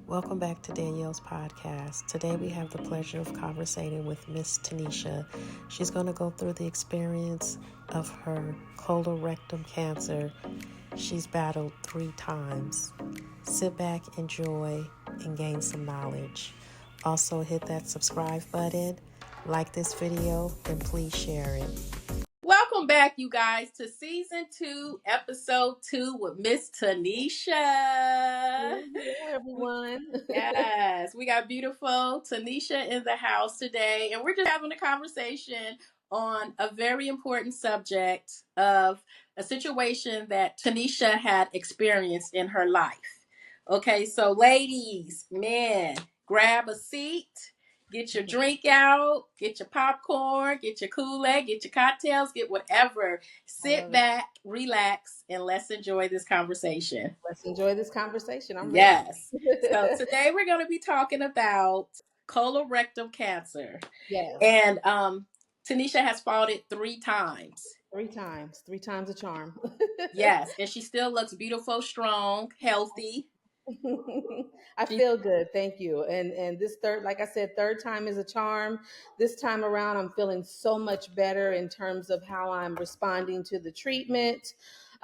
Welcome back to Danielle's podcast. Today we have the pleasure of conversating with Miss Tanitia. She's going to go through the experience of her colorectal cancer. She's battled 3 times. Sit back, enjoy, and gain some knowledge. Also hit that subscribe button, like this video, and please share it. Welcome back, you guys, to season 2, episode 2 with Miss Tanitia. Hello, everyone. Yes, we got beautiful Tanisha in the house today, and we're just having a conversation on a very important subject of a situation that Tanisha had experienced in her life. Okay, so ladies, men, grab a seat, get your drink out, get your popcorn, get your Kool-Aid, get your cocktails, get whatever. Sit back, relax, and let's enjoy this conversation. Let's enjoy this conversation. I'm ready. Yes. So today we're going to be talking about colorectal cancer. Yes. And Tanisha has fought it 3 times. 3 times. 3 times a charm. Yes. And she still looks beautiful, strong, healthy. I feel good. Thank you. And this third, like I said, third time is a charm. This time around, I'm feeling so much better in terms of how I'm responding to the treatment.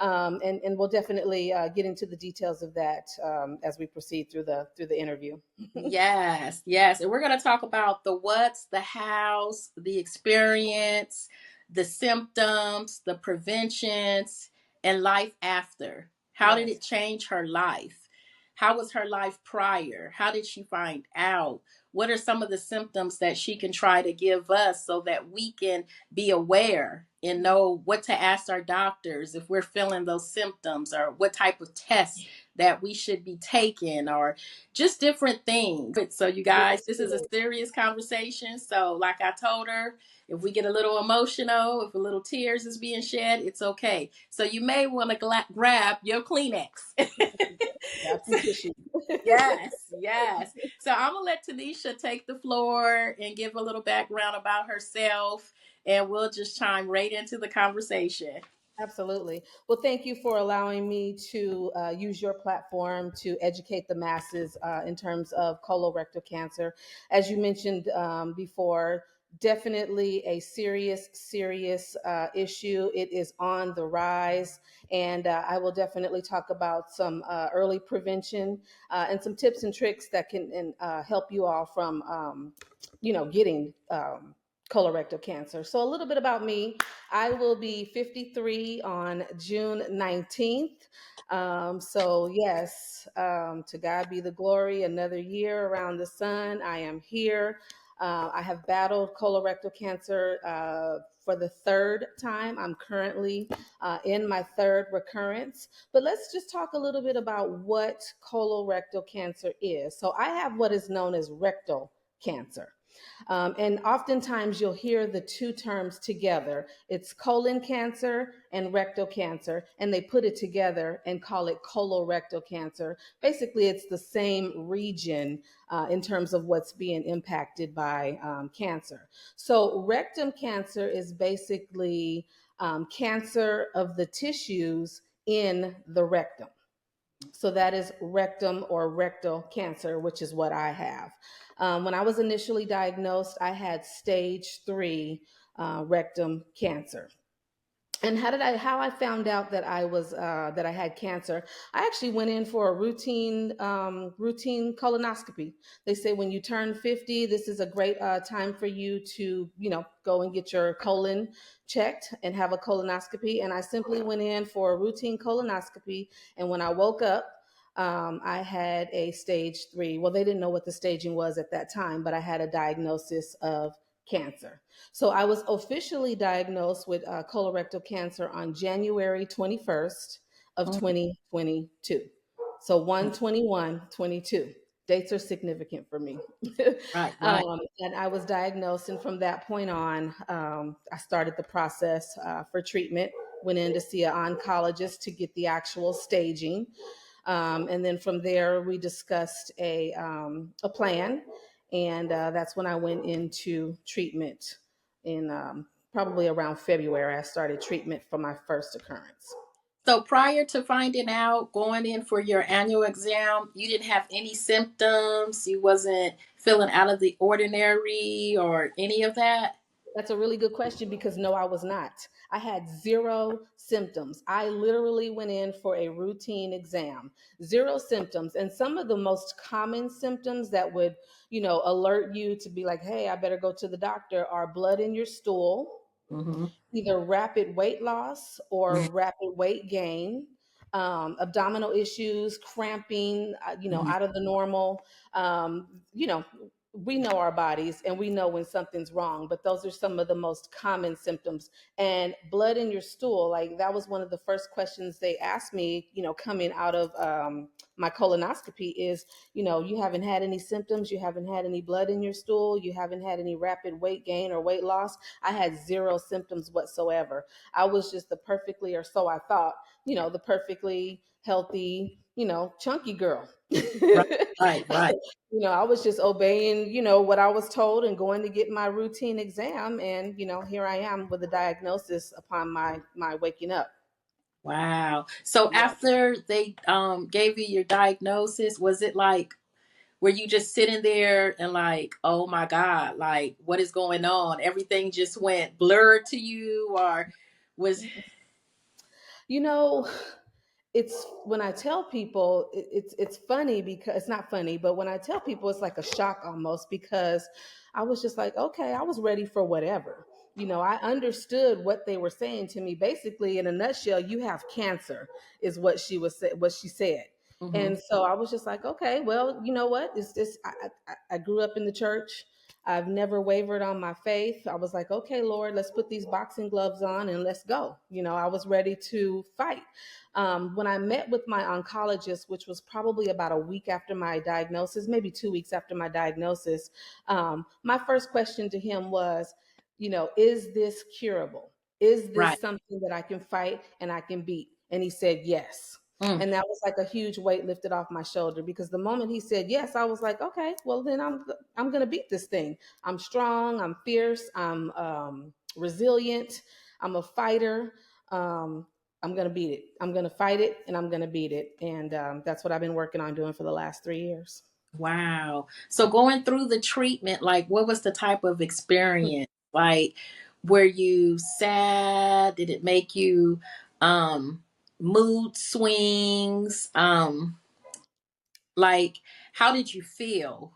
And we'll definitely get into the details of that as we proceed through the interview. Yes, yes. And we're going to talk about the what's, the hows, the experience, the symptoms, the preventions, and life after. How did it change her life? How was her life prior? How did she find out? What are some of the symptoms that she can try to give us so that we can be aware and know what to ask our doctors if we're feeling those symptoms, or what type of tests that we should be taking, or just different things. So you guys, this is a serious conversation. So like I told her, if we get a little emotional, if a little tears is being shed, it's okay. So you may want to grab your Kleenex. Yes. So I'm going to let Tanisha take the floor and give a little background about herself, and we'll just chime right into the conversation. Absolutely. Well, thank you for allowing me to use your platform to educate the masses in terms of colorectal cancer. As you mentioned before, definitely a serious issue. It is on the rise, and I will definitely talk about some early prevention and some tips and tricks that can help you all from, getting colorectal cancer. So a little bit about me. I will be 53 on June 19th. So yes, to God be the glory. Another year around the sun. I am here. I have battled colorectal cancer for the 3rd time. I'm currently in my 3rd recurrence. But let's just talk a little bit about what colorectal cancer is. So I have what is known as rectal cancer. And oftentimes you'll hear the 2 terms together. It's colon cancer and rectal cancer, and they put it together and call it colorectal cancer. Basically, it's the same region in terms of what's being impacted by cancer. So rectum cancer is basically cancer of the tissues in the rectum. So that is rectum or rectal cancer, which is what I have. When I was initially diagnosed, I had stage 3 rectum cancer. And how I found out that I had cancer? I actually went in for a routine colonoscopy. They say when you turn 50, this is a great time for you to go and get your colon checked and have a colonoscopy. And I simply went in for a routine colonoscopy. And when I woke up, I had a stage 3. Well, they didn't know what the staging was at that time, but I had a diagnosis of cancer. So I was officially diagnosed with colorectal cancer on January 21st of 2022. So 1/21/22. Dates are significant for me. Right. And I was diagnosed, and from that point on, I started the process for treatment. Went in to see an oncologist to get the actual staging. And then from there, we discussed a plan. And that's when I went into treatment in probably around February. I started treatment for my first occurrence. So prior to finding out, going in for your annual exam, you didn't have any symptoms. You wasn't feeling out of the ordinary or any of that. That's a really good question because no, I was not. I had zero symptoms. I literally went in for a routine exam, zero symptoms. And some of the most common symptoms that would, alert you to be like, hey, I better go to the doctor are blood in your stool, Mm-hmm. either rapid weight loss or rapid weight gain, abdominal issues, cramping, Mm-hmm. out of the normal. We know our bodies and we know when something's wrong, but those are some of the most common symptoms. And blood in your stool, like that was one of the first questions they asked me, coming out of my colonoscopy is, you haven't had any symptoms, you haven't had any blood in your stool, you haven't had any rapid weight gain or weight loss. I had zero symptoms whatsoever. I was just the perfectly, or so I thought, the perfectly healthy, chunky girl. Right, right, right. I was just obeying, what I was told and going to get my routine exam. And, here I am with a diagnosis upon my waking up. Wow. So Yeah. after they gave you your diagnosis, was it like, were you just sitting there and like, oh my God, like what is going on? Everything just went blurred to you, or was You know, it's when I tell people it's funny because it's not funny, but when I tell people it's like a shock almost because I was just like, okay, I was ready for whatever. I understood what they were saying to me. Basically, in a nutshell, you have cancer, is what she said. mm-hmm, And so I was just like, okay, well, you know what? It's just I grew up in the church. I've never wavered on my faith. I was like, okay, Lord, let's put these boxing gloves on and let's go. I was ready to fight. When I met with my oncologist, which was probably about a week after my diagnosis, maybe 2 weeks after my diagnosis, my first question to him was, is this curable? Is right. this something that I can fight and I can beat? And he said, yes. Mm, And that was like a huge weight lifted off my shoulder because the moment he said yes, I was like, okay, well then I'm gonna beat this thing. I'm strong. I'm fierce. I'm resilient. I'm a fighter. Um, I'm gonna beat it. I'm gonna fight it, and I'm gonna beat it. And that's what I've been working on doing for the last 3 years. wow. So going through the treatment, like what was the type of experience? Like were you sad? Did it make you um mood swings? Like how did you feel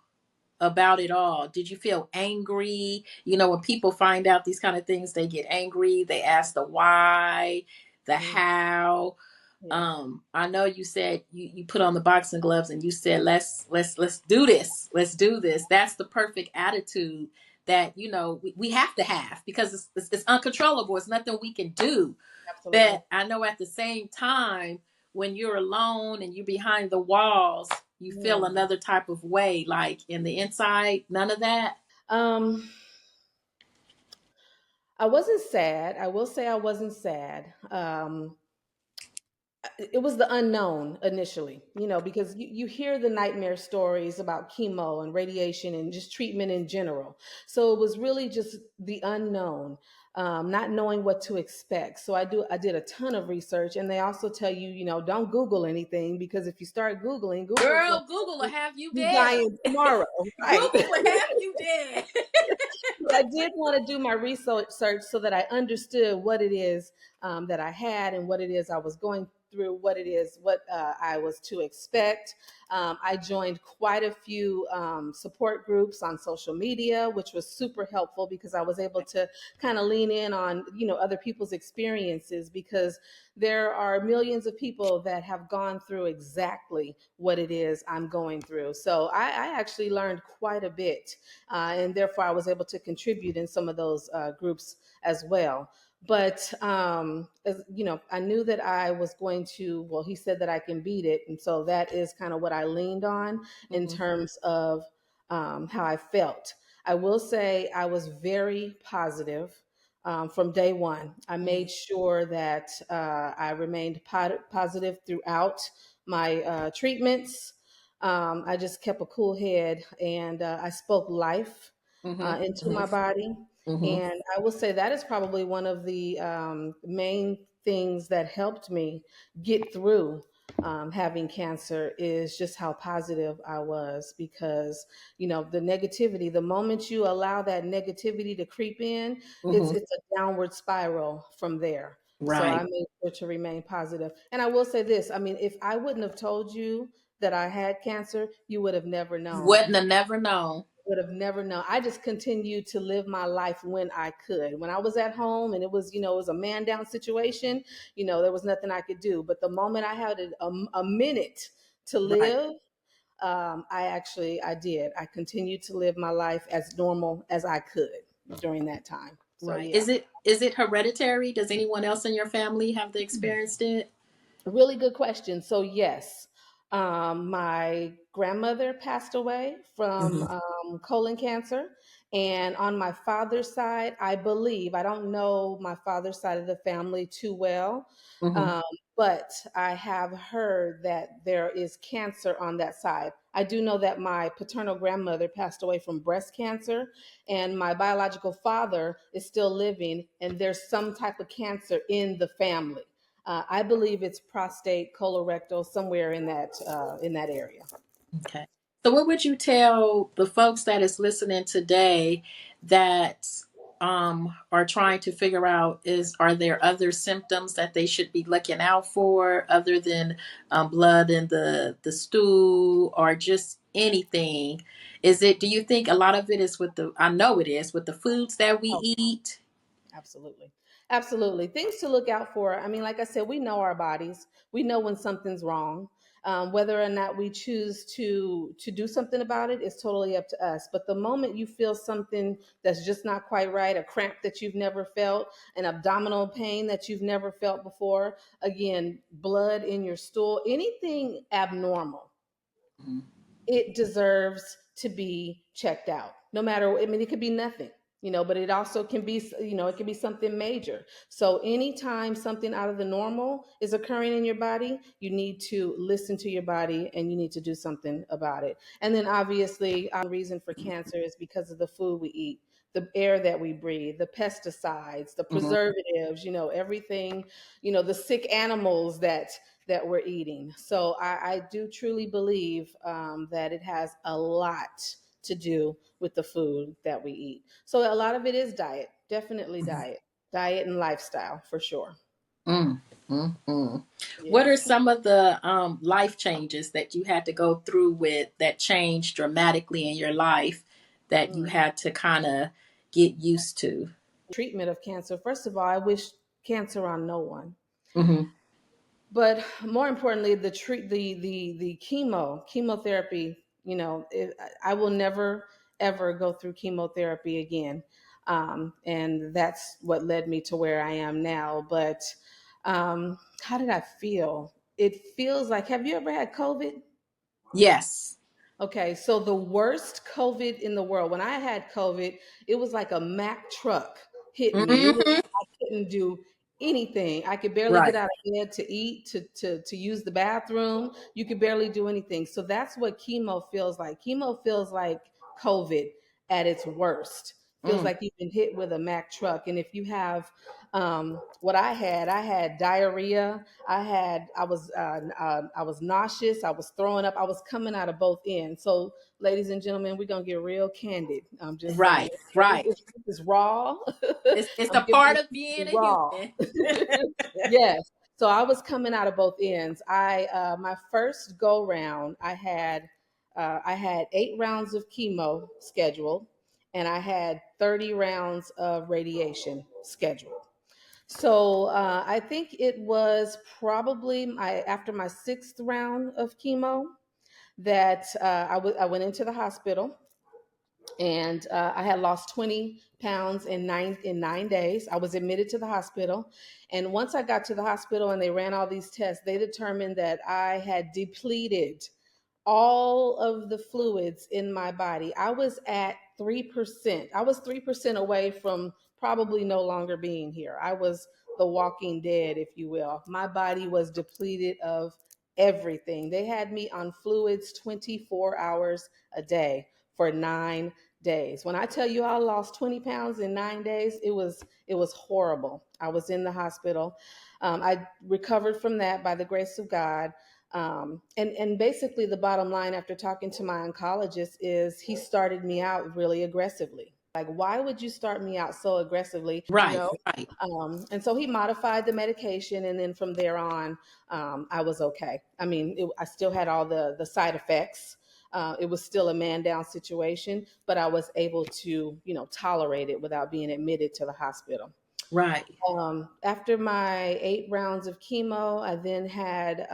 about it all? Did you feel angry? When people find out these kind of things, they get angry. They ask the why, the Yeah, how. yeah, I know you said you put on the boxing gloves and you said let's do this. Let's do this. That's the perfect attitude that we have to have because it's uncontrollable. It's nothing we can do. absolutely. But I know at the same time, when you're alone and you're behind the walls, you feel Yeah. another type of way. Like in the inside, none of that. Um, I wasn't sad. I will say I wasn't sad. It was the unknown initially, because you hear the nightmare stories about chemo and radiation and just treatment in general. So it was really just the unknown, not knowing what to expect. So I did a ton of research, and they also tell you, don't Google anything because if you start Googling, Google's going Girl, to tell Google will you have you you dead. dying tomorrow, right? Google will have you dead. But I did want to do my research search so that I understood what it is that I had and what it is I was going through, what I was to expect. I joined quite a few support groups on social media, which was super helpful because I was able to kind of lean in on, other people's experiences because there are millions of people that have gone through exactly what it is I'm going through. So I actually learned quite a bit and therefore I was able to contribute in some of those groups as well. But as, I knew that I was going to. Well, he said that I can beat it, and so that is kind of what I leaned on in Mhm, terms of how I felt. I will say I was very positive from day one. I mhm, made sure that I remained positive throughout my treatments. I just kept a cool head and I spoke life into mhm, my body. mhm, And I will say that is probably one of the main things that helped me get through having cancer is just how positive I was, because the negativity, the moment you allow that negativity to creep in, it's Hmm. it's a downward spiral from there. So I Right. made sure to remain positive. And I will say this, I mean, if I wouldn't have told you that I had cancer, you would have never known. Wouldn't have never known. Would have never known. I just continued to live my life when I could. When I was at home and it was a man down situation, there was nothing I could do. But the moment I had a minute to Right. live, I did. I continued to live my life as normal as I could during that time. So Right. yeah. Is it hereditary? Does anyone else in your family have the experienced it? Really good question. So yes, my grandmother passed away from Hmm. colon cancer, and on my father's side, I believe I don't know my father's side of the family too well, Hmm. um, but I have heard that there is cancer on that side. I do know that my paternal grandmother passed away from breast cancer, and my biological father is still living, and there's some type of cancer in the family. I believe it's prostate, colorectal, somewhere in that area. Okay. So what would you tell the folks that is listening today that are trying to figure out, are there other symptoms that they should be looking out for other than blood in the stool or just anything? Do you think a lot of it is I know it is with the foods that we Oh, eat? absolutely. Absolutely. Things to look out for. I mean, like I said, we know our bodies. We know when something's wrong. Whether or not we choose to do something about it is totally up to us. But the moment you feel something that's just not quite right, a cramp that you've never felt, an abdominal pain that you've never felt before, again, blood in your stool, anything abnormal, Mhm. it deserves to be checked out. No matter, I mean, it could be nothing, but it also can be, it can be something major. So anytime something out of the normal is occurring in your body, you need to listen to your body and you need to do something about it. And then obviously, reason for cancer is because of the food we eat, the air that we breathe, the pesticides, the Mhm. preservatives, everything, the sick animals that we're eating. So I do truly believe that it has a lot to do with the food that we eat. So a lot of it is diet, definitely diet and lifestyle for sure. Mm, mm, mm. What Yeah. are some of the life changes that you had to go through with that changed dramatically in your life that you Mm. had to kind of get used to? Treatment of cancer. First of all, I wish cancer on no one. Hmm. But more importantly, the chemotherapy, I will never ever go through chemotherapy again, and that's what led me to where I am now. But how did I feel? It feels like, have you ever had COVID? Yes. Okay, so the worst COVID in the world. When I had COVID, it was like a Mack truck hit me. It was, Hmm. I couldn't do anything. I could barely get Right. out of bed to eat, to use the bathroom. You could barely do anything. So that's what chemo feels like. Chemo feels like COVID at its worst. Feels Mm. like you've been hit with a Mack truck. And if you have what I had diarrhea. I was nauseous. I was throwing up. I was coming out of both ends. So, ladies and gentlemen, we're gonna get real candid. I'm just saying, Right. Right. this is raw. It's I'm a giving part it of to being you a raw. human. Yes. So I was coming out of both ends. My first go round, I had 8 rounds of chemo scheduled, and I had 30 rounds of radiation scheduled. So I think it was probably after my 6th round of chemo that I went into the hospital, and I had lost 20 pounds in 9 days. I was admitted to the hospital, and once I got to the hospital and they ran all these tests, they determined that I had depleted all of the fluids in my body. I was at 3%. I was 3% away from probably no longer being here. I was the walking dead, if you will. My body was depleted of everything. They had me on fluids 24 hours a day for 9 days. When I tell you I lost 20 pounds in 9 days, it was horrible. I was in the hospital. I recovered from that by the grace of God. And basically, the bottom line after talking to my oncologist is he started me out really aggressively. Like, why would you start me out so aggressively? Right, right, And so he modified the medication, and then from there on, I was okay. I mean, I still had all the side effects. It was still a man down situation, but I was able to, tolerate it without being admitted to the hospital. right. After my 8 rounds of chemo, I then had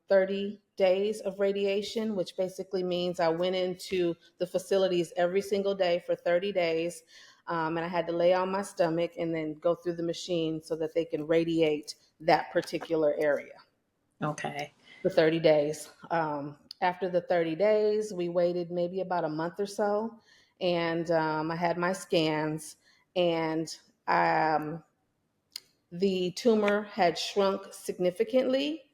30 days of radiation, which basically means I went into the facilities every single day for 30 days. And I had to lay on my stomach and then go through the machine so that they can radiate that particular area Okay. for 30 days. After the 30 days, we waited maybe about a month or so, and I had my scans, and um, the tumor had shrunk significantly,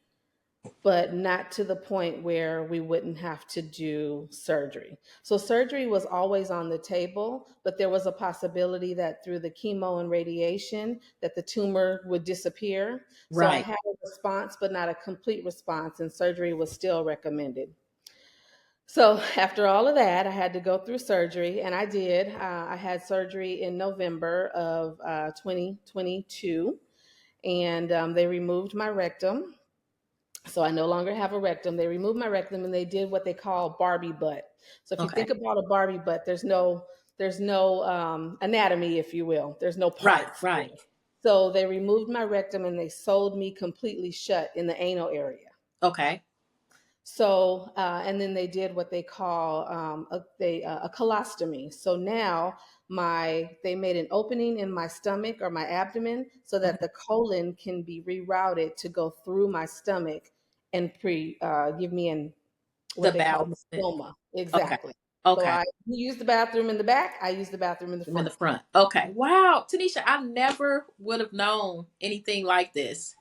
but not to the point where we wouldn't have to do surgery. So surgery was always on the table, but there was a possibility that through the chemo and radiation that the tumor would disappear. So I Right. had a response, but not a complete response, and surgery was still recommended. So after all of that, I had to go through surgery, and I did. I had surgery in November of 2022, and they removed my rectum. So I no longer have a rectum. They removed my rectum, and they did what they call Barbie butt. So if you Okay. think about a Barbie butt, there's no anatomy, if you will. There's no Right, parts. right. So they removed my rectum and they sewed me completely shut in the anal area. Okay. So, and then they did what they call a colostomy. So now they made an opening in my stomach or my abdomen so that Mhm. the colon can be rerouted to go through my stomach and give me The what they call bowel movement. stoma. Okay. Exactly. So Okay. I use the bathroom in the back. I use the bathroom in the I'm in the front. front. Okay. Wow. Tanisha, I never would have known anything like this.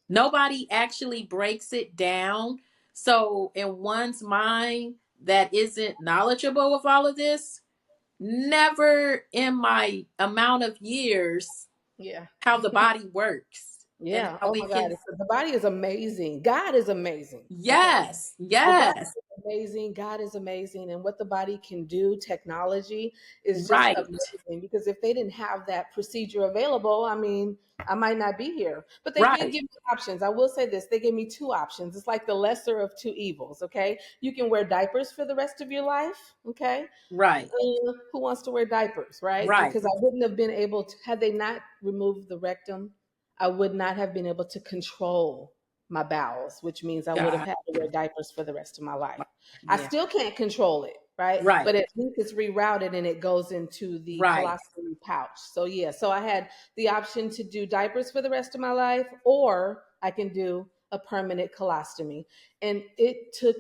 Nobody actually breaks it down. So, in one's mind that isn't knowledgeable of all of this, never in my amount of years Yeah. how the body works and Yeah. how Oh we my God. can. The body is amazing. God is amazing. Okay. Yes, The body yes, is amazing. God is amazing. And what the body can do, technology is just right, amazing. Because if they didn't have that procedure available, I mean, I might not be here. But they did right, give me options. I will say this, they gave me two options. It's like the lesser of two evils. Okay. You can wear diapers for the rest of your life. Okay. right, Who wants to wear diapers, right? right. Because I wouldn't have been able to, had they not removed the rectum, I would not have been able to control my bowels, which means I would have God, had to wear diapers for the rest of my life. I yeah, still can't control it, right? right, But at least it's rerouted and it goes into the right. colostomy pouch. So, yeah, so I had the option to do diapers for the rest of my life, or I can do a permanent colostomy. And it took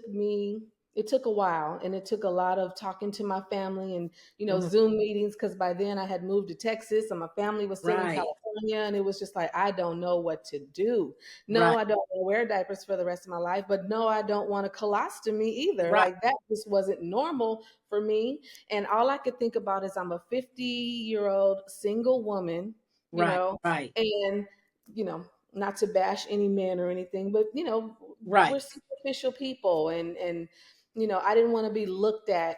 a while, and it took a lot of talking to my family and Mhm. Zoom meetings, because by then I had moved to Texas and my family was still in Right, California, and it was just like, I don't know what to do. No, right, I don't want to wear diapers for the rest of my life, but no, I don't want a colostomy either. right, Like, that just wasn't normal for me. And all I could think about is I'm a 50-year-old single woman, you right, know, right, and you know, not to bash any men or anything, but we're right, superficial people, and I didn't want to be looked at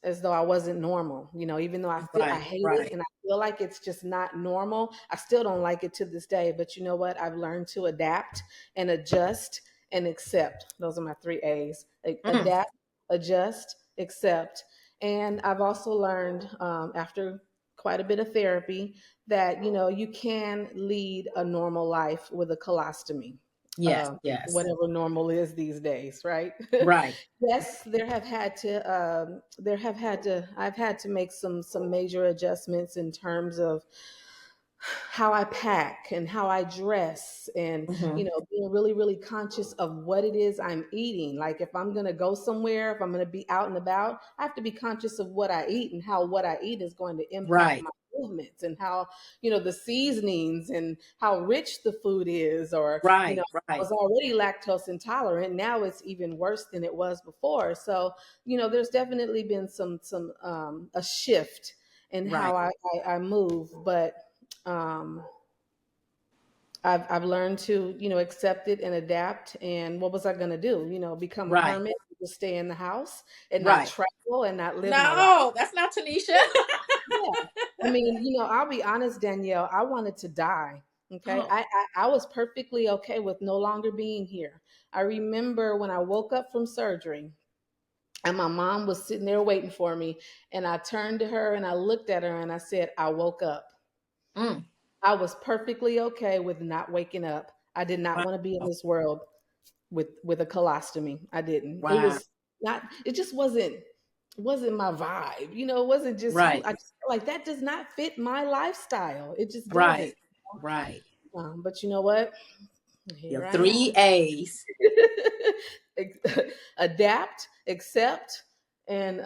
as though I wasn't normal. Even though I right, hate it right. and I feel like it's just not normal, I still don't like it to this day. But you know what? I've learned to adapt and adjust and accept. Those are my three A's: Mm, adapt, adjust, accept. And I've also learned, after quite a bit of therapy, that you can lead a normal life with a colostomy. yes, yes, Whatever normal is these days, right? right, Yes, I've had to make some major adjustments in terms of how I pack and how I dress, and hmm, being really really conscious of what it is I'm eating. Like, if I'm going to go somewhere, if I'm going to be out and about, I have to be conscious of what I eat and how what I eat is going to impact right, my improvements and how, the seasonings and how rich the food is, or, Right, I right, was already lactose intolerant. Now it's even worse than it was before. So, there's definitely been a shift in right, how I move, but um, I've learned to, accept it and adapt. And what was I going to do? Become a right, hermit, just stay in the house and not right. travel and not live my life? No, that's not Tanisha. Yeah. I mean, I'll be honest, Danielle, I wanted to die. Okay. Oh, I was perfectly okay with no longer being here. I remember when I woke up from surgery and my mom was sitting there waiting for me, and I turned to her and I looked at her and I said, I woke up. mm, I was perfectly okay with not waking up. I did not wow, want to be in this world with a colostomy. I didn't. It wow. was not. It just wasn't my vibe. It wasn't just who Right, I just felt like that does not fit my lifestyle. It just doesn't. right, right. But you know what? Your Here I am. three A's. Adapt, accept, and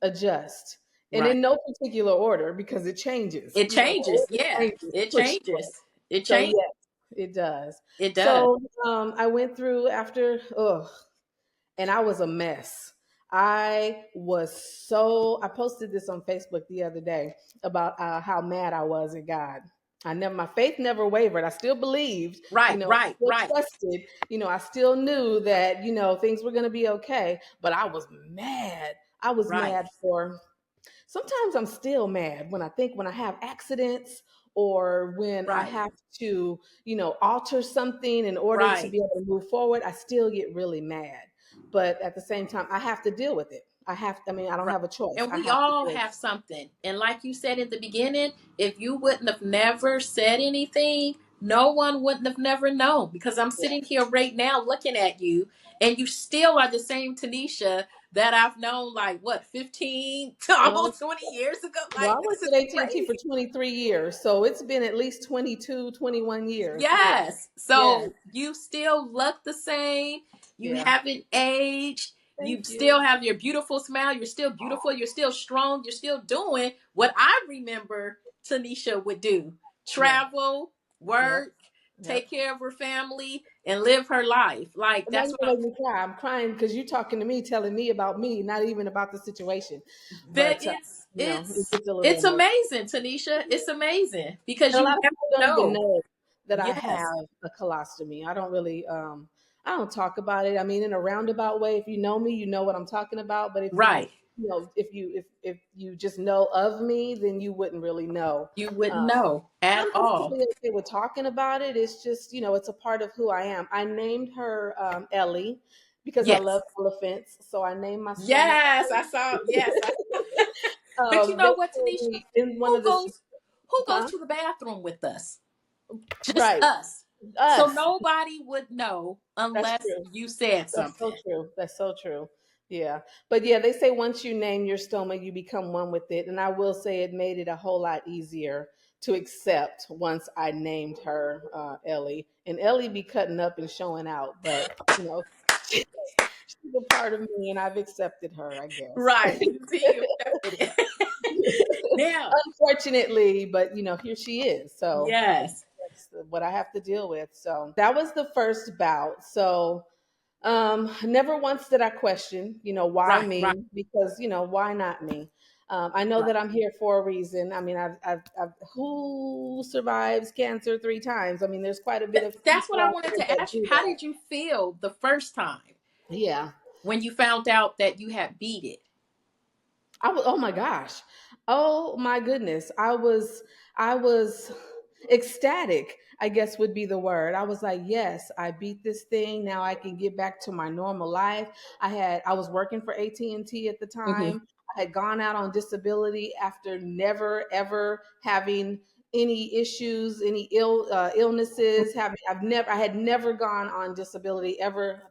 adjust. And Right. in no particular order, because it changes. It changes. It Yeah, changes it for sure. changes. It So changes. yes, it does. It does. So I went through after, and I was a mess. I posted this on Facebook the other day about how mad I was at God. My faith never wavered. I still believed, Right, right, still right, trusted, I still knew that, things were going to be okay, but I was mad. I was right, mad for Sometimes I'm still mad when I have accidents, or when I right, have to, alter something in order to right. be able to move forward. I still get really mad. But at the same time, I have to deal with it. I mean, I don't Right. have a choice. And I we have to all deal with have something. And like you said in the beginning, if you wouldn't have never said anything, no one wouldn't have never known. Because I'm it. sitting here right now looking at you, and you still are the same Tanisha that I've known, like, what, 15 to Yeah. almost 20 years ago? Well, Like, I this worked is at AT&T for crazy. 23 years, so it's been at least 22, 21 years. Yeah. Yes. Yeah. So you still look the same. You Yeah. haven't aged. You Thank you. still have your beautiful smile. You're still beautiful. You're still strong. You're still doing what I remember Tanisha would do: Yeah. travel, Yep. work, Yep. take care of her family, and live her life. Like, Now that's you're what gonna I'm. make me cry. I'm crying because you're talking to me, telling me about me, not even about the situation. But But it's it it's gets a little it's emotional. amazing, Tanisha. It's amazing because And a you lot of never people don't even know. know that I Yes. have a colostomy. I don't talk about it. I mean, in a roundabout way, if you know me, you know what I'm talking about. But if you, Right. if you just know of me, then you wouldn't really know. You wouldn't Um, know I'm at all. perfectly okay with talking about it. It's just, it's a part of who I am. I named her Ellie because I love Yes. elephants. So I named my stomach. Yes, I saw. Yes, but you They know what, told Tanisha? me in one Who of the, goes? Who goes huh? to the bathroom with us? Just Right. us. So Us. nobody would know That's unless true. you said That's so something. true. That's so true. Yeah. But yeah, they say once you name your stoma, you become one with it. And I will say it made it a whole lot easier to accept once I named her Ellie. And Ellie be cutting up and showing out, but she's a part of me and I've accepted her, I guess. Right. You see, you accepted it. Now, Unfortunately, but here she is. So yes. that's what I have to deal with. So that was the first bout. So never once did I question, why Right. Right. me? Because, why not me? I know Right. that I'm here for a reason. I mean, who survives cancer 3 times? I mean, there's quite a bit of That's what people I out wanted there to that ask you. do How that. did you feel the first time Yeah. when you found out that you had beat it? Oh my gosh. Oh my goodness. I was ecstatic, I guess would be the word. I was like, yes, I beat this thing. Now I can get back to my normal life. I was working for AT&T at the Hmm. time. I had gone out on disability after never ever having any issues, any illnesses. I had never gone on disability ever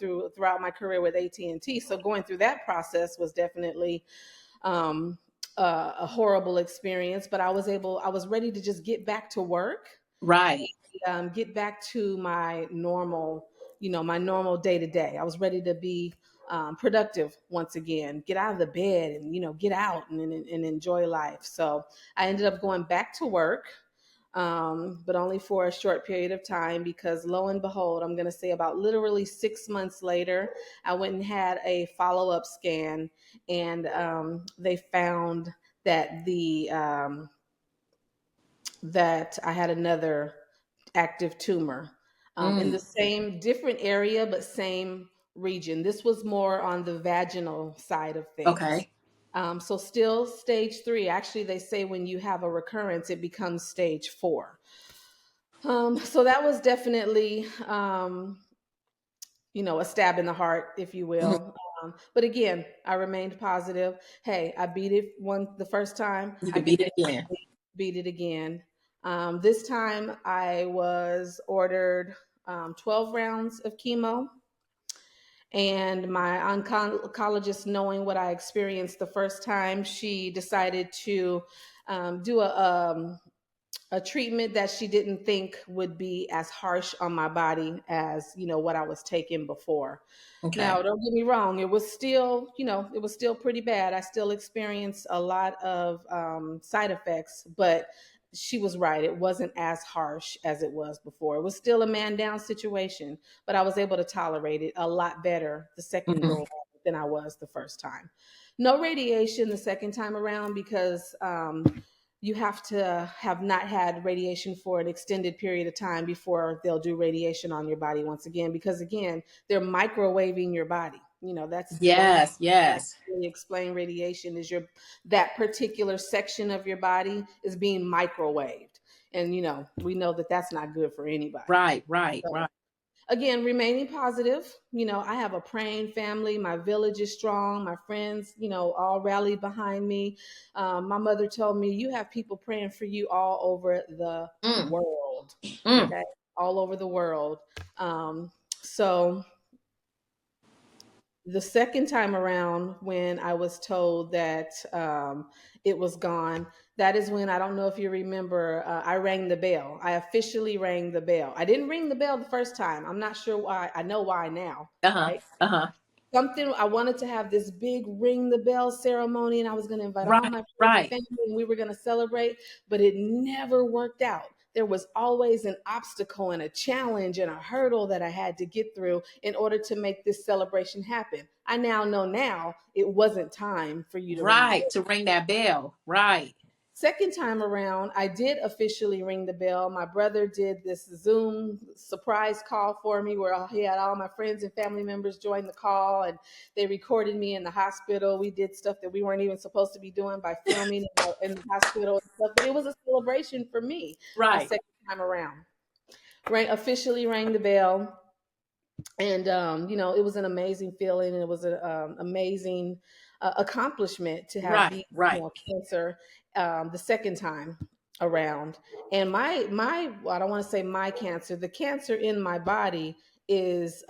throughout my career with AT&T. So going through that process was definitely um, a horrible experience. But I was ready to just get back to work, Right. get back to my normal, my normal day to day. I was ready to be productive once again, get out of the bed and, get out and enjoy life. So I ended up going back to work, but only for a short period of time because lo and behold, I'm going to say about literally 6 months later, I went and had a follow up scan, and they found that that I had another active tumor in Mm. the same different area, but same region. This was more on the vaginal side of things. Okay. So still stage 3. Actually, they say when you have a recurrence, it becomes stage 4. So that was definitely, a stab in the heart, if you Mhm. will. But again, I remained positive. Hey, I beat it the first time. You I could can beat it again. definitely beat it again. This time I was ordered 12 rounds of chemo, and my oncologist, knowing what I experienced the first time, she decided to do a treatment that she didn't think would be as harsh on my body as what I was taking before. Okay. Now, don't get me wrong, it was still pretty bad. I still experienced a lot of side effects, but she was right. It wasn't as harsh as it was before. It was still a man down situation, but I was able to tolerate it a lot better the second go Mhm. around than I was the first time. No radiation the second time around because you have to have not had radiation for an extended period of time before they'll do radiation on your body once again, because again, they're microwaving your body. That's Yes, how I yes. really explain radiation is that particular section of your body is being microwaved. And we know that that's not good for anybody. Right, right, So right. again, remaining positive. I have a praying family. My village is strong. My friends, all rallied behind me. My mother told me, you have people praying for you all over the Mm, world. mm. Okay. All over the world. So the second time around, when I was told that it was gone, that is when, I don't know if you remember, I rang the bell. I officially rang the bell. I didn't ring the bell the first time. I'm not sure why. I know why now, Uh-huh. right? Uh-huh. Something, I wanted to have this big ring the bell ceremony, and I was going to invite all Right, my friends and right. family, and we were going to celebrate, but it never worked out. There was always an obstacle and a challenge and a hurdle that I had to get through in order to make this celebration happen. I now know now it wasn't time for you to ring the Right. bell. To ring that bell. Right. Second time around, I did officially ring the bell. My brother did this Zoom surprise call for me where he had all my friends and family members join the call, and they recorded me in the hospital. We did stuff that we weren't even supposed to be doing by filming in the hospital and stuff, but it was a celebration for me my Right. second time around. Officially rang the bell, and it was an amazing feeling, and it was an amazing accomplishment to have Right. beat Right. cancer the second time around. And my I don't want to say my cancer, the cancer in my body is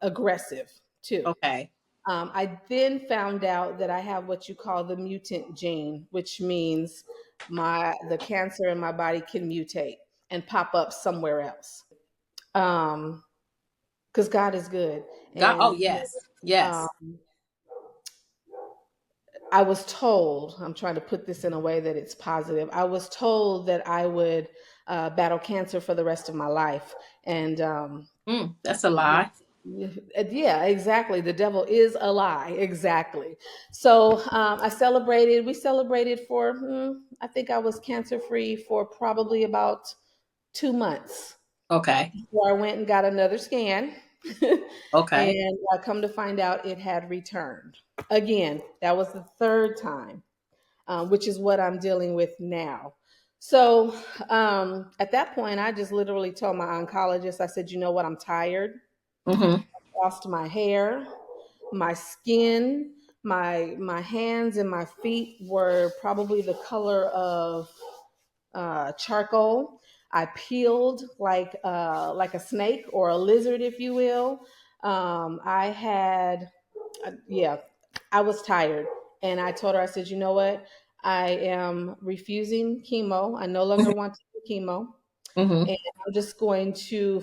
aggressive too. Okay. I then found out that I have what you call the mutant gene, which means the cancer in my body can mutate and pop up somewhere else. Um, because God is good. God. Oh, And yes. um, Yes. I was told, I'm trying to put this in a way that it's positive. I was told that I would battle cancer for the rest of my life. And Mm, that's a lie. yeah, exactly. The devil is a lie. Exactly. So we celebrated for, I think I was cancer free for probably about 2 months. Okay. So I went and got another scan, Okay. and I come to find out it had returned. Again, that was the third time, which is what I'm dealing with now. So at that point, I just literally told my oncologist, I said, you know what, I'm tired. Mm-hmm. Lost my hair, my skin, my hands and my feet were probably the color of charcoal. I peeled like a snake or a lizard, if you will. I had, yeah, I was tired, and I told her, I said, you know what? I am refusing chemo. I no longer want to do chemo, Mm-hmm. and I'm just going to,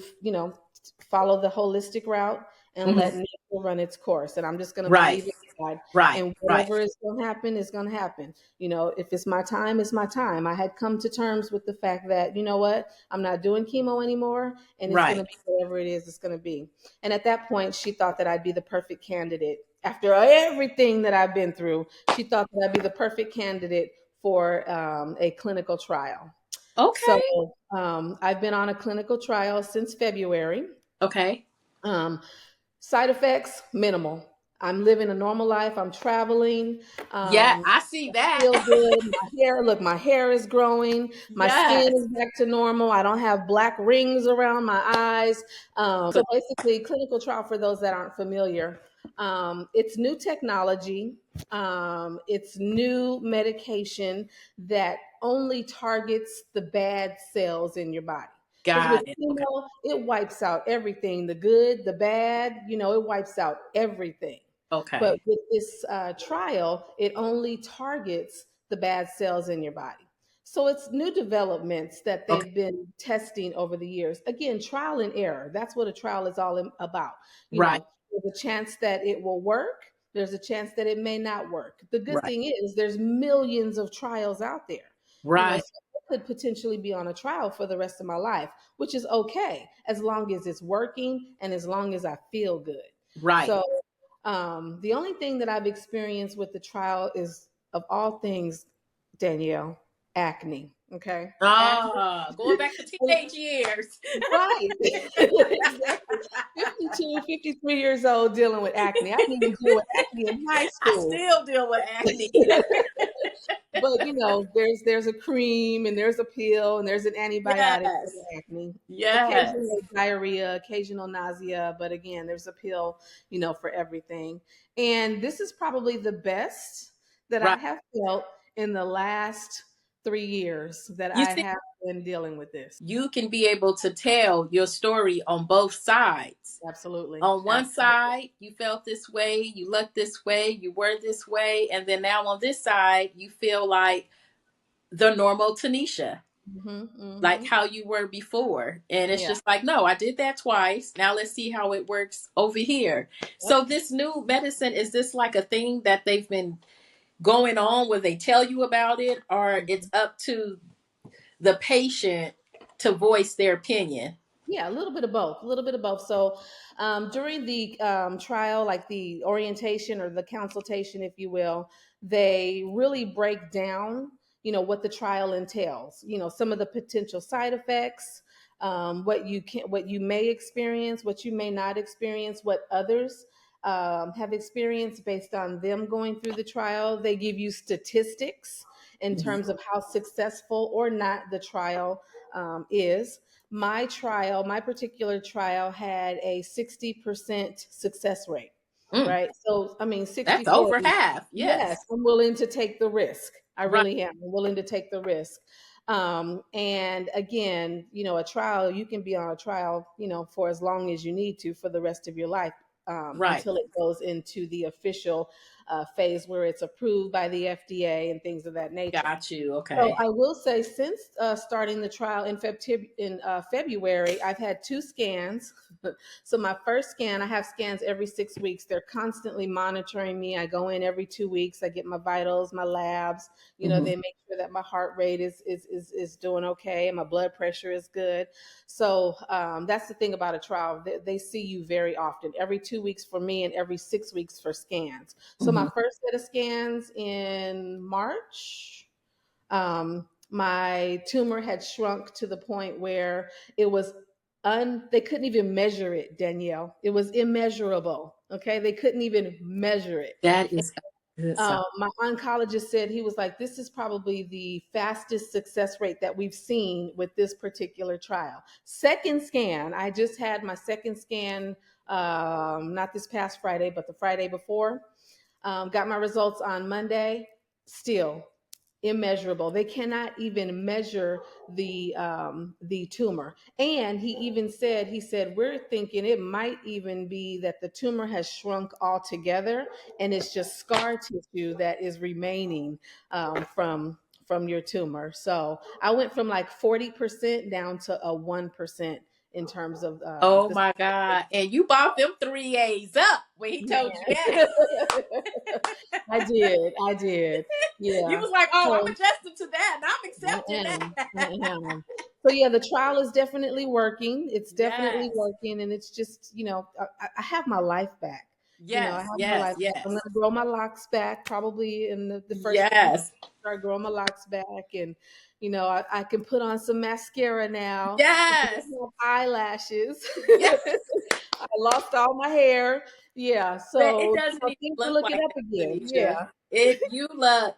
follow the holistic route and let Hmm. nature run its course. And I'm just going to Right. believe in God. Right. And Right. whatever is going to happen is going to happen. If it's my time, it's my time. I had come to terms with the fact that, you know what, I'm not doing chemo anymore, and it's going Right. to be whatever it is it's going to be. And at that point, she thought that I'd be the perfect candidate. After everything that I've been through, she thought that I'd be the perfect candidate for a clinical trial. So Okay. I've been on a clinical trial since February. Okay. Um, Side effects, minimal. I'm living a normal life. I'm traveling. Yeah, Um, I see that. feel good. My hair is growing. My skin Yes. is back to normal. I don't have black rings around my eyes. So basically, clinical trial, for those that aren't familiar, it's new technology. It's new medication that only targets the bad cells in your body. Because with Got it. Okay. chemo, it wipes out everything, the good, the bad, it wipes out everything. But Okay. with this trial, it only targets the bad cells in your body. So it's new developments that Okay. they've been testing over the years. Again, trial and error. That's what a trial is all about. Right. There's a chance that it will work. There's a chance that it may not work. The good Right. thing is there's millions of trials out there. Right. So I could potentially be on a trial for the rest of my life, which is okay as long as it's working and as long as I feel good. Right. So the only thing that I've experienced with the trial is, of all things, Danielle, acne. Okay. Acne. Going back to teenage years. Right. Exactly. 52, 53 years old dealing with acne. I didn't even deal with acne in high I school. still deal with acne. But there's a cream and there's a pill and there's an antibiotic for Yes. the acne. Yes. Occasional diarrhea, occasional nausea, but again, there's a pill, for everything. And this is probably the best that I Right. have felt in the last 3 years that You I see, have been dealing with this. you can be able to tell your story on both sides. Absolutely. On one Absolutely. side, you felt this way, you looked this way, you were this way, and then now on this side, you feel like the normal Tanisha, Hmm. like Hmm. how you were before. And it's Yeah. just like, no, I did that twice. Now let's see how it works over here. Yep. So, this new medicine, is this like a thing that they've been going on where they tell you about it, or it's up to the patient to voice their opinion? Yeah, a little bit of both. A little bit of both. So, during the trial, like the orientation or the consultation, if you will, they really break down, what the trial entails. Some of the potential side effects, what you may experience, what you may not experience, what others have experienced based on them going through the trial. They give you statistics in Mhm. terms of how successful or not the trial is. My particular trial had a 60% success rate, Mm, right? So, I mean, that's 60 over 40. half. Yes, Yes. I'm willing to take the risk. I Right. really am. I'm willing to take the risk. And again, a trial, you can be on a trial, for as long as you need to for the rest of your life, Right. until it goes into the official phase where it's approved by the FDA and things of that nature. Got you. So Okay. I will say, since starting the trial in February, I've had two scans. So my first scan, I have scans every 6 weeks. They're constantly monitoring me. I go in every 2 weeks. I get my vitals, my labs. Hmm. They make sure that my heart rate is doing okay and my blood pressure is good. So that's the thing about a trial. They see you very often, every 2 weeks for me and every 6 weeks for scans. So Hmm. my first set of scans in March, my tumor had shrunk to the point where it was they couldn't even measure it, Danielle. It was immeasurable. Okay, they couldn't even measure it. That is a good sign. My oncologist said, he was like, this is probably the fastest success rate that we've seen with this particular trial. Second scan, I just had my second scan, not this past Friday, but the Friday before. Got my results on Monday. Still immeasurable. They cannot even measure the tumor. And he said, we're thinking it might even be that the tumor has shrunk altogether, and it's just scar tissue that is remaining from your tumor. So I went from like 40% down to a 1% in terms of Oh the my God. And you bought them 3 A's up when he man. told you that. I did. You Yeah. was like, oh, I'm So adjusting to that and I'm I accepting am. that. I am. So yeah, the trial is definitely working. It's definitely Yes. working, and it's just I have my life back. I Yes. have my Yes. life back. I'm Yes. gonna grow my locks back probably in the first few months. Yes. Start growing my locks back, and I can put on some mascara now because I Yes. don't have eyelashes. Yes. I lost all my hair. Yeah, But it so doesn't even things are look looking like up that, again. Tanisha. Yeah, You look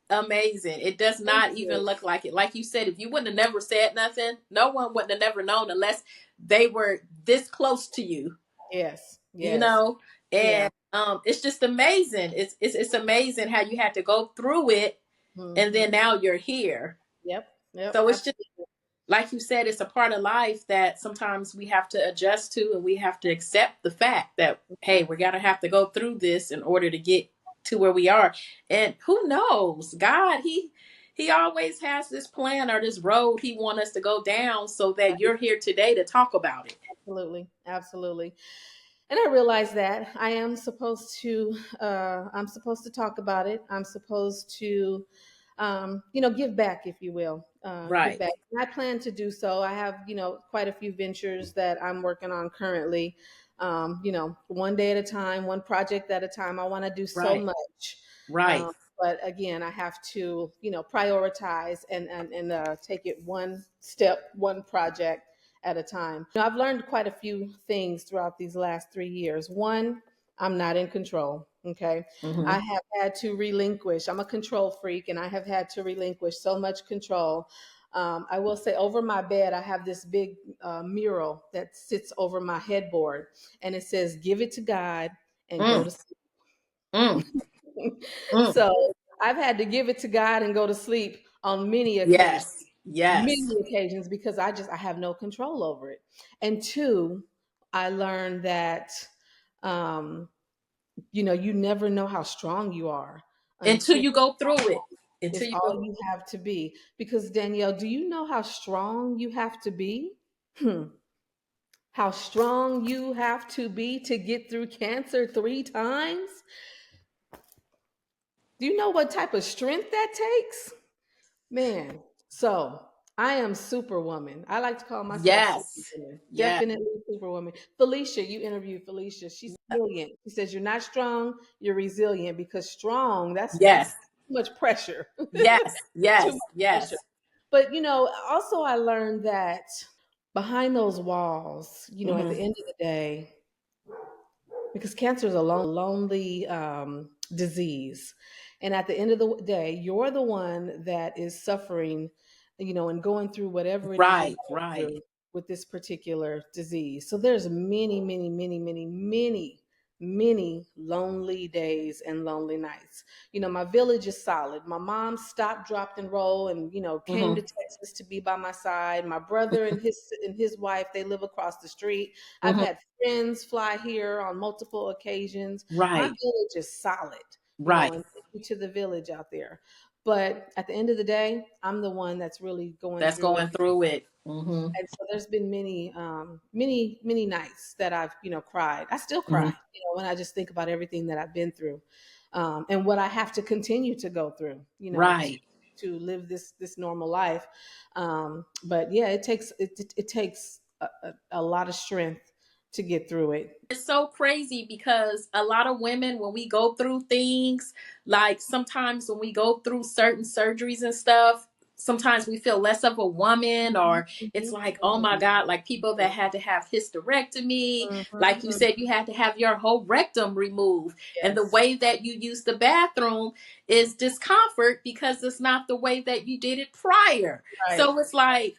amazing. It does thank not even you. look like it. Like you said, if you wouldn't have never said nothing, no one wouldn't have never known unless they were this close to you, Yes, you yes, know? yeah. And it's just amazing. It's amazing how you had to go through it and Hmm. then now you're here. Yep, yep, So it's just absolutely. like you said, it's a part of life that sometimes we have to adjust to, and we have to accept the fact that, hey, we're going to have to go through this in order to get to where we are. And who knows? God, he always has this plan or this road he wants us to go down so that you're here today to talk about it. Absolutely, absolutely. And I realize that I'm supposed to talk about it. I'm supposed to, give back, if you will, give Right. back. And I plan to do so. I have, quite a few ventures that I'm working on currently. One day at a time, one project at a time. I want to do so Right. much. Right. But again, I have to, prioritize and take it one step, one project at a time. I've learned quite a few things throughout these last 3 years. One, I'm not in control. Okay. I Mm-hmm. have had to relinquish. I'm a control freak and I have had to relinquish so much control. I will say over my bed, I have this big mural that sits over my headboard and it says, "Give it to God and go Mm, to sleep." mm, mm. So I've had to give it to God and go to sleep on many occasions, Yes. Yes. because I have no control over it. And two, I learned that um, you never know how strong you are Until until you go through it. Until it's you all go. you have to be. Because Danielle, do you know how strong you have to be? Hmm. How strong you have to be to get through cancer 3 times? Do you know what type of strength that takes? Man, so I am superwoman. I like to call myself Yes. superwoman. Yes. Definitely superwoman. Felicia, you interviewed Felicia. She's resilient. She says you're not strong, you're resilient because strong, that's Yes. too much pressure. Yes. Too Yes. much pressure. Yes. But also I learned that behind those walls, at the Mm-hmm. end of the day, because cancer is a lonely disease. And at the end of the day, you're the one that is suffering, and going through whatever it is you're Right. going Right. through with this particular disease. So there's many, many, many, many, many, many lonely days and lonely nights. My village is solid. My mom stopped, dropped, and rolled, and came to Mm-hmm. Texas to be by my side. My brother and his wife, they live across the street. I've Mm-hmm. had friends fly here on multiple occasions. My Right. village is solid, Right. and thank you to the village out there. But at the end of the day, I'm the one that's really going That's through it. going through it. Mm-hmm. And so there's been many, many, many nights that I've, cried. I still cry, Mm-hmm. when I just think about everything that I've been through, and what I have to continue to go through, Right. to live this normal life. But yeah, it takes a lot of strength to get through it. It's so crazy because a lot of women, when we go through things, like sometimes when we go through certain surgeries and stuff, sometimes we feel less of a woman, Mhm, or it's mhm, like, oh my mhm, God, like people that had to have hysterectomy, mhm, like you mhm. said, you had to have your whole rectum removed. And the Yes, way that you use the bathroom is discomfort because it's not the way that you did it prior. right. So it's like,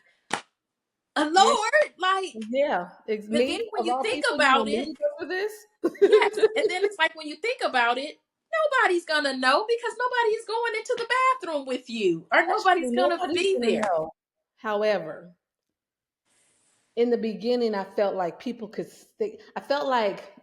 Yeah, Lord, like, yeah. but then Me when of you all think people, you about want me it, to go through yes. this? And then it's like when you think about it, nobody's gonna know because nobody's going into the bathroom with you or That's nobody's true. gonna Nobody's be gonna there. know. However, in the beginning, I felt like people could think. I felt like,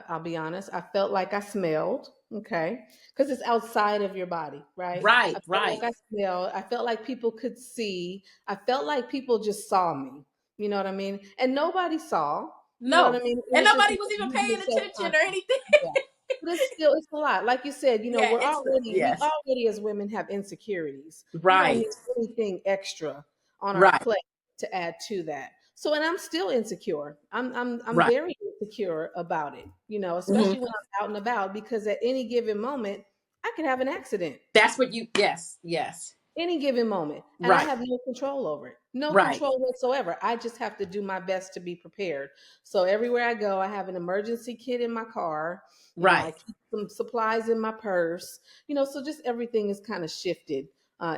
I'll be honest, I felt like I smelled. Okay, because it's outside of your body, right? I Right, felt right. like I smelled. I felt like people could see. I felt like people just saw me. You know what I mean? And nobody saw. You know what I No. mean? It And was just nobody was even you paying being attention or self-conscious. anything. Yeah. But it's still, it's a lot. Like you said, Yeah, it's we yes. already as women have insecurities. We don't Right. need anything extra on our Right. plate to add to that. So, and I'm still insecure. I'm Right. very insecure about it, Hmm. especially when I'm out and about, because at any given moment I could have an accident. That's what you, yes, yes. Any given moment, and I Right. have no control over it. No Right. control whatsoever. I just have to do my best to be prepared. So everywhere I go, I have an emergency kit in my car. I Right. keep some supplies in my purse. So just everything is kind of shifted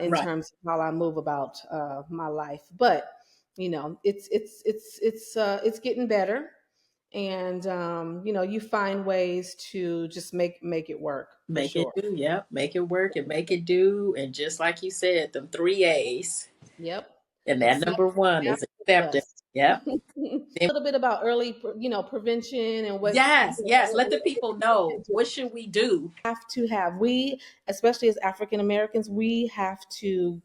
in Right. terms of how I move about my life. But it's getting better, and you find ways to just make it work for Make it sure. do. Yep. Make it work and make it do. And just like you said, them three A's. Yep. And that Accept number one is after the acceptance. bus. Yep. A Then, little bit about early, prevention and yes, yes. Let the what people people know, can do. what should we do? Have to have we, especially as African Americans, we have to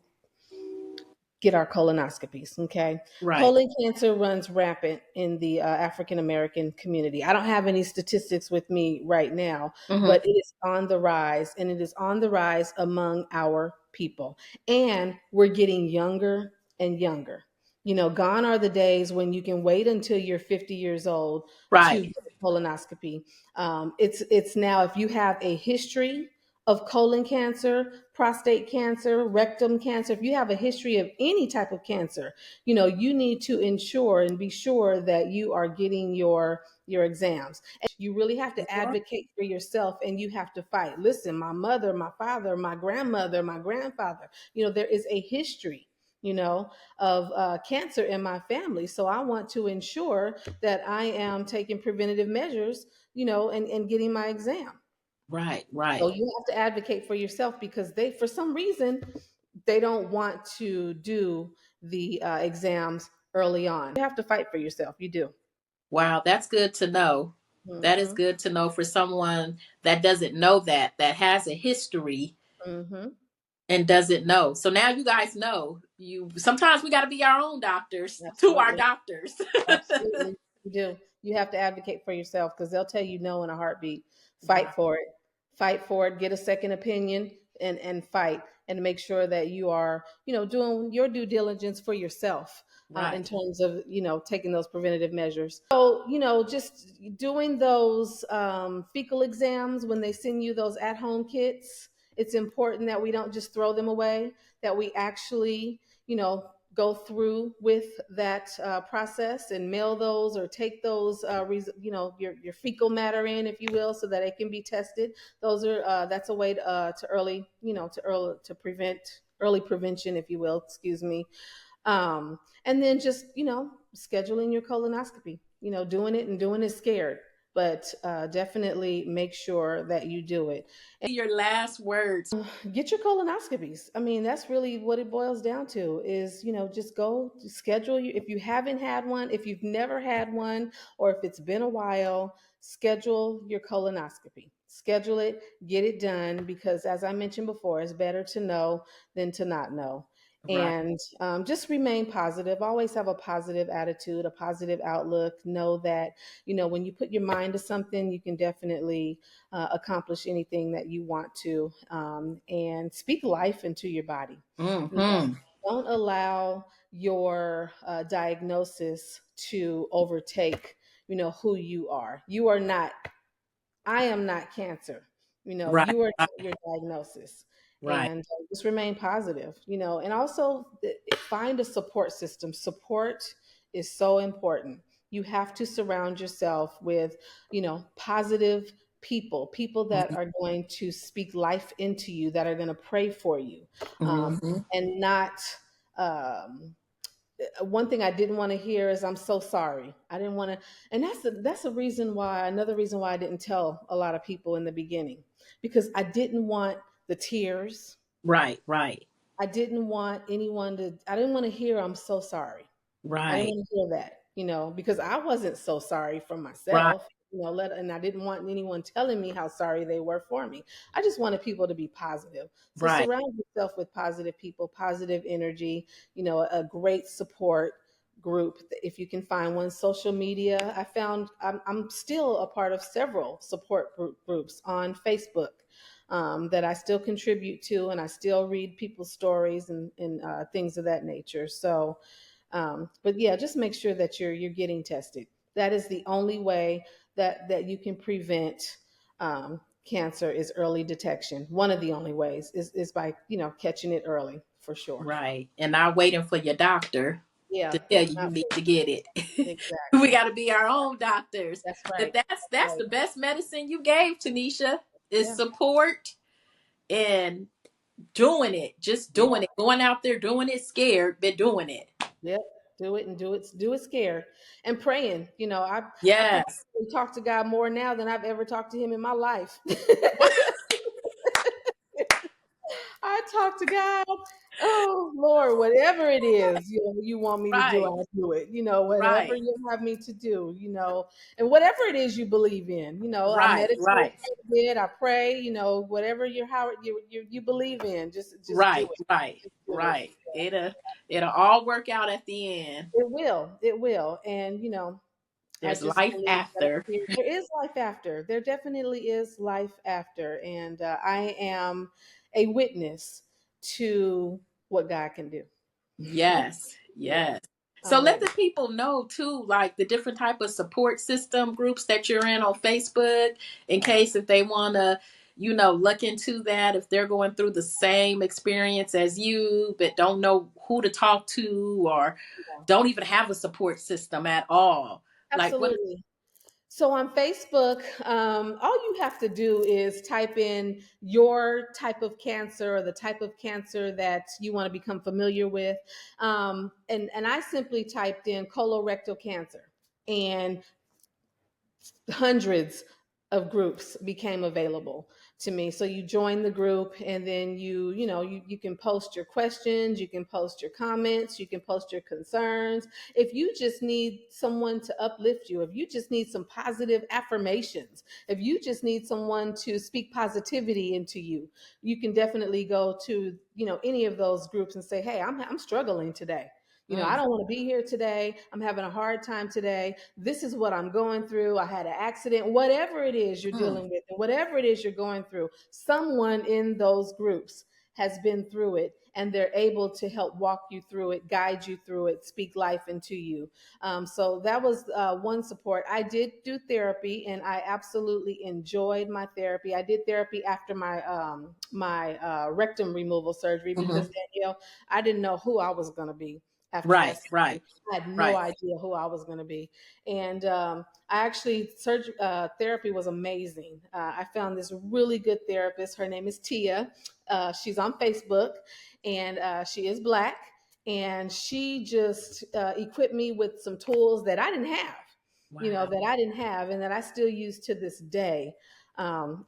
get our colonoscopies. Okay. Right. Colon cancer runs rampant in the African American community. I don't have any statistics with me right now, Hmm. but it is on the rise, and it is on the rise among our people. And we're getting younger and younger. Gone are the days when you can wait until you're 50 years old to Right. get a colonoscopy. It's now, if you have a history of colon cancer, prostate cancer, rectum cancer, if you have a history of any type of cancer, you need to ensure and be sure that you are getting your exams. And you really have to advocate for yourself, and you have to fight. Listen, my mother, my father, my grandmother, my grandfather, there is a history of cancer in my family. So I want to ensure that I am taking preventative measures, and getting my exam. Right. So Right. you have to advocate for yourself, because they, for some reason, they don't want to do the exams early on. You have to fight for yourself. You do. Wow. That's good to know. That is Hmm. good to know for someone that doesn't know that has a history Hmm. and doesn't know. So now you guys know. You sometimes we got to be our own doctors to our Absolutely. doctors. Absolutely. You do. You have to advocate for yourself, because they'll tell you no in a heartbeat. Fight Wow. for it. Fight for it. Get a second opinion, and fight, and make sure that you are, doing your due diligence for yourself in Right. terms of, taking those preventative measures. So, just doing those fecal exams when they send you those at home kits. It's important that we don't just throw them away, that we actually, go through with that process and mail those, or take those, your fecal matter in, if you will, so that it can be tested. Those are that's a way to early, to prevent early prevention, if you will. Excuse me. And then just scheduling your colonoscopy. Doing it, and doing it scared, but definitely make sure that you do it. Your last words. Get your colonoscopies. I mean, that's really what it boils down to, is, just go schedule you. If you haven't had one, if you've never had one, or if it's been a while, schedule your colonoscopy. Schedule it, get it done, because as I mentioned before, it's better to know than to not know. Right. And just remain positive. Always have a positive attitude, a positive outlook. Know that, when you put your mind to something, you can definitely accomplish anything that you want to, and speak life into your body. You know, Hmm. don't allow your diagnosis to overtake, who you are. You are not, I am not cancer. Right. You are Right. not your diagnosis. Right. And just remain positive, and also find a support system. Support is so important. You have to surround yourself with, positive people that are going to speak life into you, that are going to pray for you, Hmm. and not, um, one thing I didn't want to hear is, "I'm so sorry." I didn't want to, and that's a reason why, another reason why I didn't tell a lot of people in the beginning, because I didn't want the tears. Right. Right. I didn't want anyone to. I didn't want to hear, "I'm so sorry." I didn't Right. want to hear that, because I wasn't so sorry for Right. myself, and I didn't want anyone telling me how sorry they were for me. I just wanted people to be positive. So Right. surround yourself with positive people, positive energy, a great support. group if you can find one. Social media, I'm still a part of several support groups on Facebook that I still contribute to, and I still read people's stories and things of that nature. So but yeah, just make sure that you're getting tested. That is the only way that you can prevent cancer, is early detection. One of the only ways is by catching it early, for sure. Right. And not waiting for your doctor Yeah, to tell you not you need to get it. We exactly. got to be our own doctors. That's But right. that's That's that's right. the best medicine you gave, Tanisha, is Yeah. support and doing it. Just Yeah. doing it. Going out there doing it scared, but doing it. Yep. Do it and do it scared and praying. I Yes. probably talk to God more now than I've ever talked to Him in my life. I talk to God. Oh Lord, whatever it is, you want me to do, Right. I'll do it. Whatever Right. you have me to do, and whatever it is you believe in, I Right. meditate Right. a bit, I pray, whatever you believe in, just do Right. it. Right. Just do it. Right. It'll all work out at the end. It will, and I There's just life believe that after. there is life after. There definitely is life after, and I am a witness to what God can do. Yes, Yeah, yes. So I'm let ready. the people know too, like the different type of support system groups that you're in on Facebook, in case if they want to, look into that, if they're going through the same experience as you, but don't know who to talk to or Yeah, don't even have a support system at all. Like what? absolutely. So on Facebook, all you have to do is type in your type of cancer or the type of cancer that you want to become familiar with. And I simply typed in colorectal cancer. And hundreds of groups became available to me. So you join the group, and then you can post your questions, you can post your comments, you can post your concerns. If you just need someone to uplift you, if you just need some positive affirmations, if you just need someone to speak positivity into you, you can definitely go to any of those groups and say, hey, I'm struggling today. I Mm, don't want to be here today. I'm having a hard time today. This is what I'm going through. I had an accident. Whatever it is you're mm, dealing with, and whatever it is you're going through, someone in those groups has been through it, and they're able to help walk you through it, guide you through it, speak life into you. So that was one support. I did do therapy, and I absolutely enjoyed my therapy. I did therapy after my rectum removal surgery because, mhm. Danielle, I didn't know who I was going to be after that Right, right, surgery. I had no right. idea who I was going to be. And I actually, therapy was amazing. I found this really good therapist. Her name is Tia. She's on Facebook, and she is Black. And she just equipped me with some tools that I didn't have, Wow. and that I still use to this day,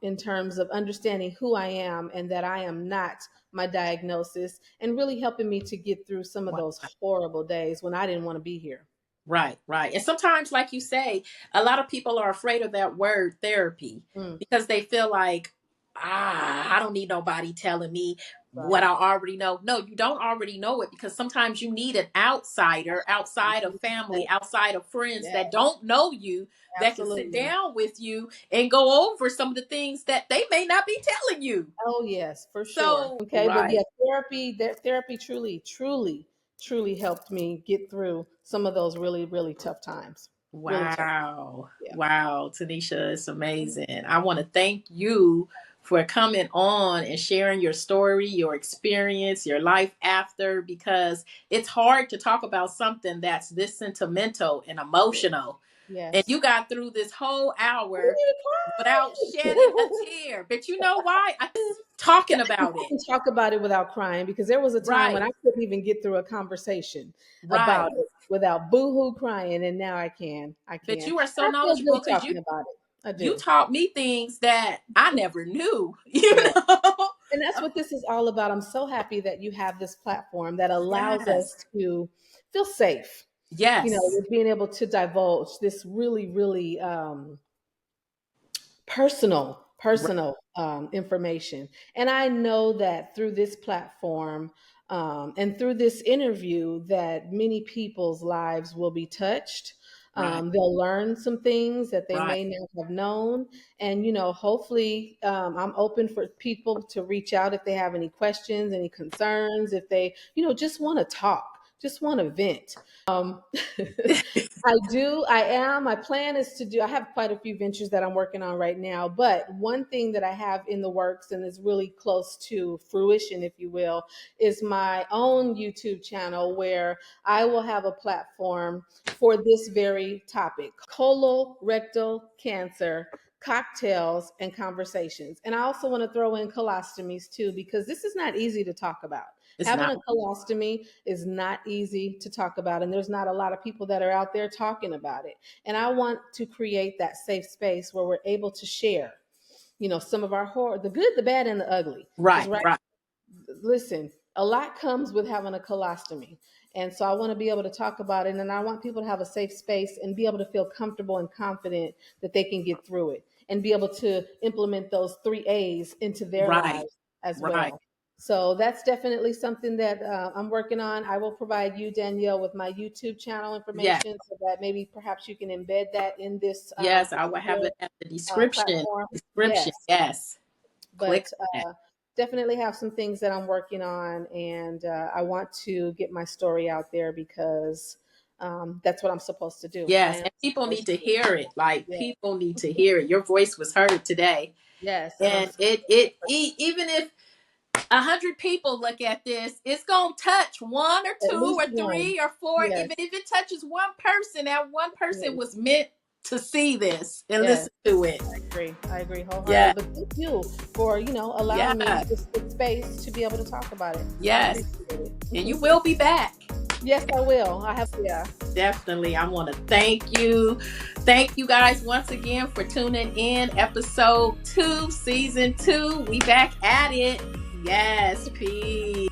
in terms of understanding who I am and that I am not my diagnosis, and really helping me to get through some of Wow. those horrible days when I didn't want to be here. Right, right. And sometimes, like you say, a lot of people are afraid of that word therapy Mm, because they feel like, I don't need nobody telling me what right. I already know. No, you don't already know it because sometimes you need an outsider outside of family, outside of friends Yeah, that don't know you, that can sit absolutely. down with you and go over some of the things that they may not be telling you. Oh yes, for sure. So, Okay, but yeah, right. therapy truly helped me get through some of those really, really tough times. Really tough. Wow. Yeah. Wow, Tanisha, it's amazing. I want to thank you for coming on and sharing your story, your experience, your life after, because it's hard to talk about something that's this sentimental and emotional. And Yes. you got through this whole I hour without didn't shedding a even cry. tear. But you know why? I talking about I it. can talk about it without crying, because there was a time when Right. I couldn't even get through a conversation about Right. it without boohoo crying, and now I can. I But can. you are so I feel knowledgeable good because talking about it. I you do. taught me things that I never knew, Yeah. know? And that's what this is all about. I'm so happy that you have this platform that allows Yes. us to feel safe, Yes. with being able to divulge this really, really personal Right. information. And I know that through this platform, And through this interview, that many people's lives will be touched. Right. They'll learn some things that they Right. may not have known. And, hopefully, I'm open for people to reach out if they have any questions, any concerns, if they, just want to talk, just want to vent. My plan is to do, I have quite a few ventures that I'm working on right now, but one thing that I have in the works and is really close to fruition, if you will, is my own YouTube channel where I will have a platform for this very topic: colorectal cancer, cocktails, and conversations. And I also want to throw in colostomies too, because this is not easy to talk about. It's Having not a colostomy is not easy to talk about, and there's not a lot of people that are out there talking about it. And I want to create that safe space where we're able to share, some of our horror, the good, the bad, and the ugly. Because right. right, Right. listen, a lot comes with having a colostomy. And so I want to be able to talk about it. And I want people to have a safe space and be able to feel comfortable and confident that they can get through it and be able to implement those 3 A's into their Right. lives as Right. well. So that's definitely something that I'm working on. I will provide you, Danielle, with my YouTube channel Yes. information so that maybe perhaps you can embed that in this Yes. I will have particular it at the description. platform. Description. Yes, Yes. Click but on it. definitely have some things that I'm working on, and I want to get my story out there because that's what I'm supposed to do. I Yes. am And people need supposed to to. hear it. Like Yeah. people need to hear it. Your voice was heard today. Yes, and I'm And even if 100 people look at this, it's gonna touch one or at two least or one. three or four. Yes, Even if it touches one person, that one person yes, was meant to see this and yes. listen to it. I agree. I agree wholeheartedly. Yeah. But thank you for allowing me Yeah. this space to be able to talk about it. I Yes. appreciate And you it. will be back. Yes, I will. Yeah. Definitely. I want to thank you. Thank you guys once again for tuning in. Episode 2, season 2. We back at it. Yes. Peace.